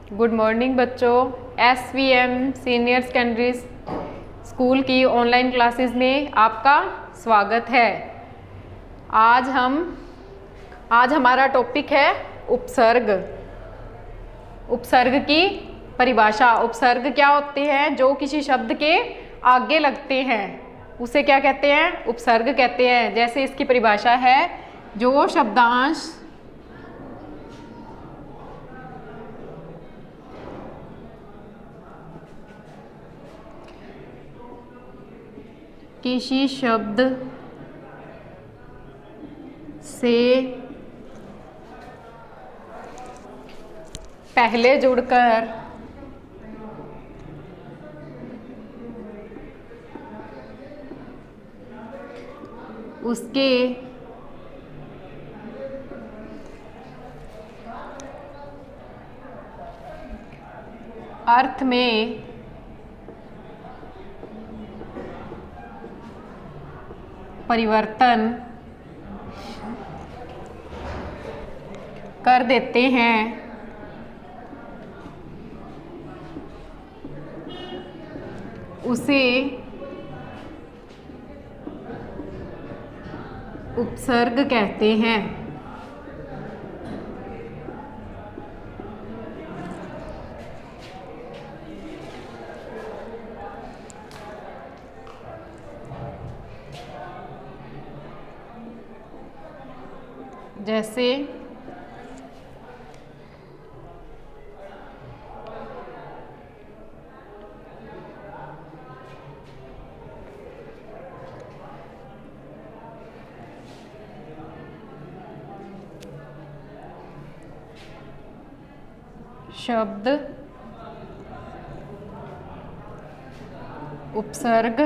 Good morning बच्चों। SVM senior secondary school की online classes में आपका स्वागत है। आज हमारा टॉपिक है उपसर्ग। उपसर्ग की परिभाषा। उपसर्ग क्या होते हैं? जो किसी शब्द के आगे लगते हैं उसे क्या कहते हैं? उपसर्ग कहते हैं। जैसे इसकी परिभाषा है, जो शब्दांश किसी शब्द से पहले जुड़कर उसके अर्थ में परिवर्तन कर देते हैं उसे उपसर्ग कहते हैं। जैसे शब्द उपसर्ग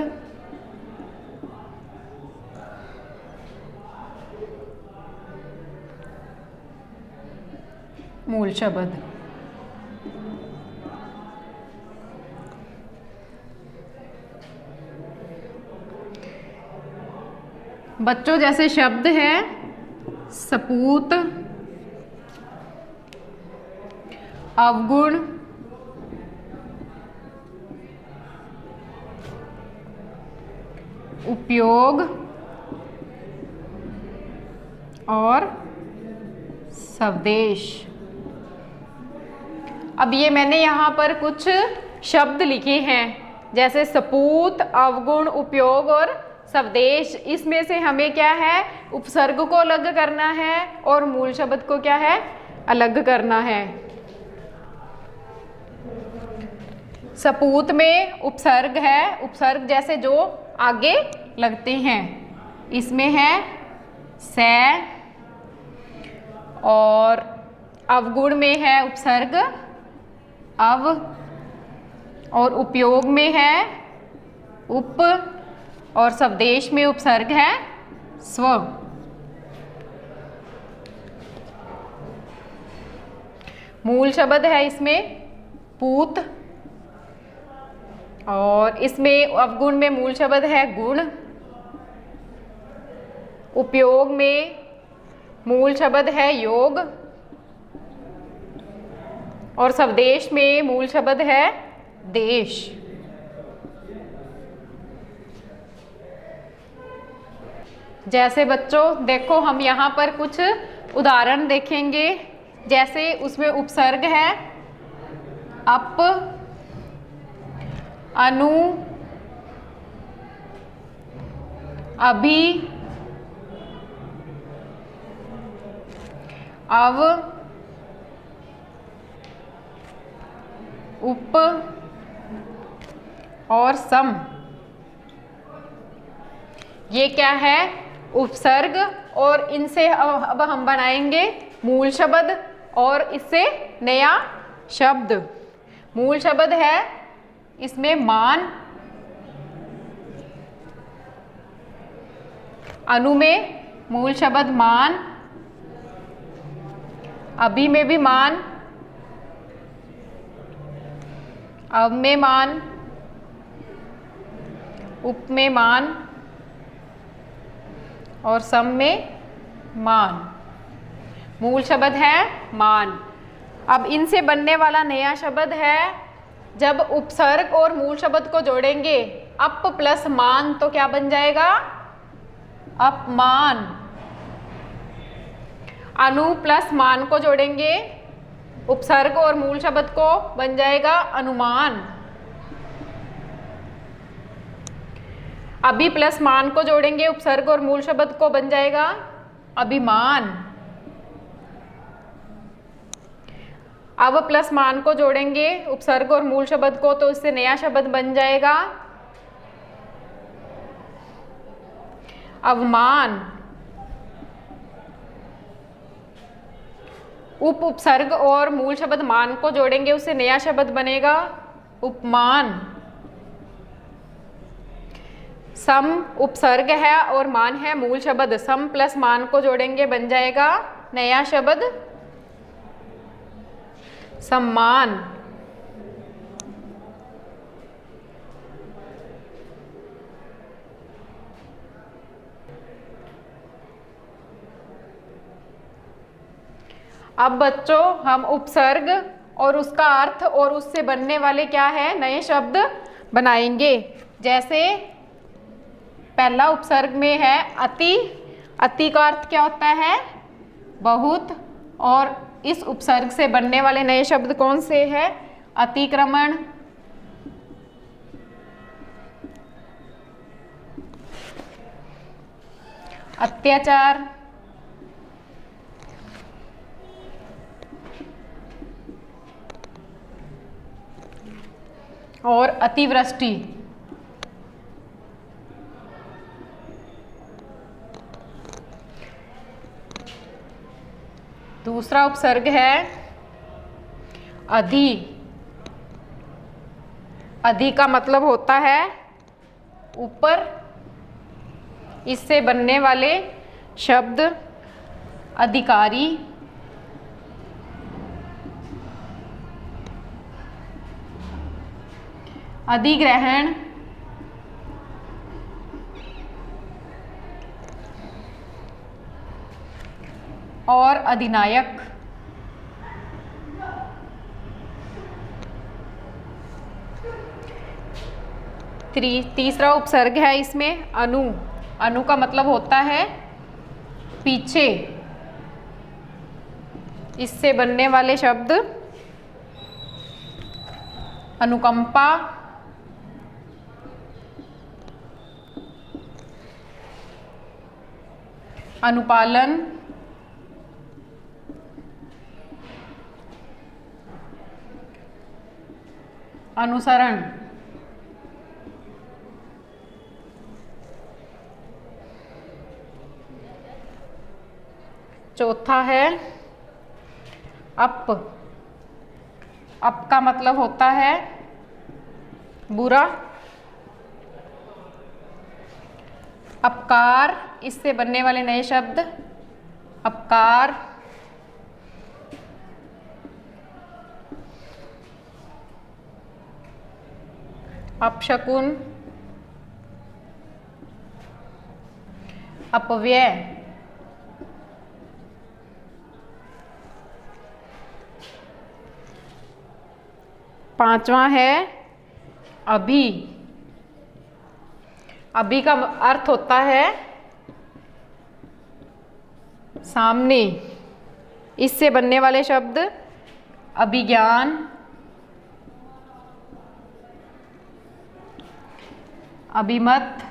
मूल शब्द। बच्चों, जैसे शब्द है सपूत, अवगुण, उपयोग और स्वदेश। अब ये मैंने यहाँ पर कुछ शब्द लिखे हैं, जैसे सपूत, अवगुण, उपयोग और स्वदेश। इसमें से हमें क्या है? उपसर्ग को अलग करना है और मूल शब्द को क्या है? अलग करना है। सपूत में उपसर्ग है। उपसर्ग जैसे जो आगे लगते हैं, इसमें है से, और अवगुण में है उपसर्ग अव, और उपयोग में है उप, और स्वदेश में उपसर्ग है स्व। मूल शब्द है इसमें पूत, और इसमें अवगुण में मूल शब्द है गुण, उपयोग में मूल शब्द है योग, और स्वदेश में मूल शब्द है देश। जैसे बच्चों देखो, हम यहाँ पर कुछ उदाहरण देखेंगे। जैसे उसमें उपसर्ग है अप, अनु, अभी, अव, उप और सम। ये क्या है? उपसर्ग। और इनसे अब हम बनाएंगे मूल शब्द, और इससे नया शब्द। मूल शब्द है इसमें मान, अनु में मूल शब्द मान, अभी में भी मान, अव में मान, उप में मान और सम में मान। मूल शब्द है मान। अब इनसे बनने वाला नया शब्द है, जब उपसर्ग और मूल शब्द को जोड़ेंगे अप प्लस मान तो क्या बन जाएगा? अपमान। अनु प्लस मान को जोड़ेंगे उपसर्ग और मूल शब्द को बन जाएगा अनुमान। अभी प्लस मान को जोड़ेंगे उपसर्ग और मूल शब्द को बन जाएगा अभिमान। अब प्लस मान को जोड़ेंगे उपसर्ग और मूल शब्द को तो इससे नया शब्द बन जाएगा अवमान। उपसर्ग और मूल शब्द मान को जोड़ेंगे उससे नया शब्द बनेगा उपमान। सम उपसर्ग है और मान है मूल शब्द, सम प्लस मान को जोड़ेंगे बन जाएगा नया शब्द सम्मान। अब बच्चों हम उपसर्ग और उसका अर्थ और उससे बनने वाले क्या है नए शब्द बनाएंगे। जैसे पहला उपसर्ग में है अति। अति का अर्थ क्या होता है? बहुत। और इस उपसर्ग से बनने वाले नए शब्द कौन से हैं? अतिक्रमण, अत्याचार, और अतिवृष्टि। दूसरा उपसर्ग है अधि। अधि का मतलब होता है ऊपर। इससे बनने वाले शब्द अधिकारी, अधिग्रहण, और अधिनायक। तीसरा उपसर्ग है इसमें अनु। अनु का मतलब होता है पीछे। इससे बनने वाले शब्द अनुकंपा, अनुपालन, अनुसरण। चौथा है अप। अप का मतलब होता है बुरा। अपकार। इससे बनने वाले नए शब्द अपकार, अपशकुन, अपव्यय। पांचवा है अभी। अभी का अर्थ होता है सामने। इससे बनने वाले शब्द अभिज्ञान, अभिमत,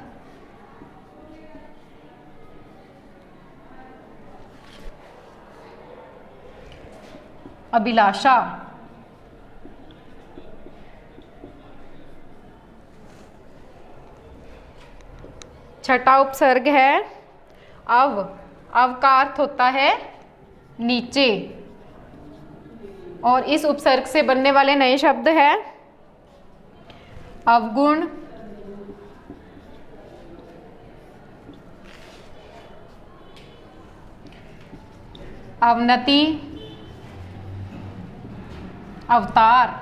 अभिलाषा। छठा उपसर्ग है अव। अव का अर्थ होता है नीचे। और इस उपसर्ग से बनने वाले नए शब्द हैं अवगुण, अवनति, अवतार।